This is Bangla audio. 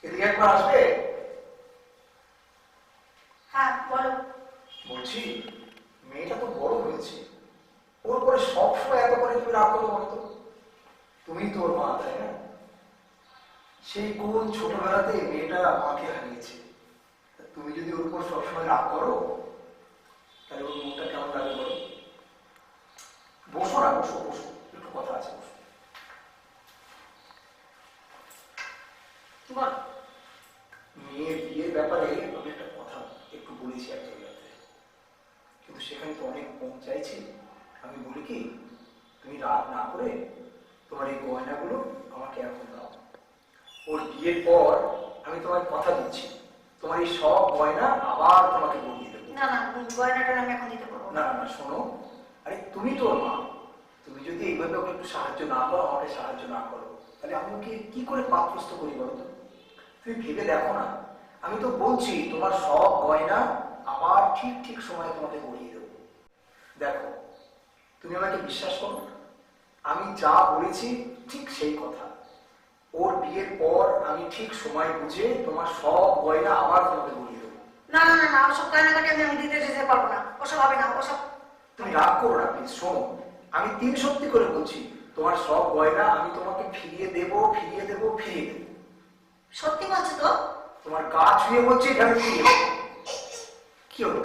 এদিকে একবার আসবে। হ্যাঁ বলো। বলছি মেয়েটা তো বড় হয়েছে, ওর পরে সবসময় এত করে তুমি রাগ করো বলতো? তুমি তো ওর মা, তাই না? সেই কোন ছোটবেলাতে মেয়েটা মাকে হারিয়েছে, তুমি যদি ওর উপর সবসময় রাগ করো তাহলে ওর মুখটা কেমন লাগে বলো? বসো না, বসো বসো, একটু কথা আছে, বসো। বল। মেয়ের বিয়ের ব্যাপারে আমি একটা কথা একটু বলেছি এক জায়গাতে, কিন্তু সেখানে তো অনেক কম চাইছি। আমি বলি কি, তুমি রাগ না করে তোমার এই গয়নাগুলো আমাকে এখন দাও। ওর বিয়ের পর আমি তোমাকে কথা দিচ্ছি, তোমার এই সব গয়না আবার তোমাকে বলিয়ে দেবো। না না, গয়নাটা আমি এখন দিতে পারবো না না শোনো, আরে তুমি তো ওর মা, তুমি যদি এইভাবে ওকে একটু সাহায্য না করো, আমাকে সাহায্য না করো, তাহলে আমি ওকে কি করে পাত্রস্থ করি বলো তো? তুমি ভেবে দেখো না, আমি তো বলছি তোমার সব গয়না আবার ঠিক ঠিক সময়ে তোমাকে বলিয়ে দেবো। দেখো, তুমি আমাকে বিশ্বাস করো, আমি যা বলেছি ঠিক সেই কথা। ওর বিয়ের পর আমি ঠিক সময় বুঝে তোমার সব গয়না আবার তোমাকে বলিয়ে দেবো। না না না না, ওসব গয়নাগাটি আমি দিতে যেতে পারবো না, ওসব হবে না, ওসব। তুমি রাগ করো না প্লিজ, শোনো, আমি তিন সত্যি করে বলছি, তোমার সব গয়না আমি তোমাকে ফিরিয়ে দেবো, ফিরিয়ে দেবো, ফিরিয়ে দেবো। সত্যি বলছো তো? তোমার গা ছুঁয়ে বলছি, এটা আমি ফিরিয়ে দেবো। কি হলো?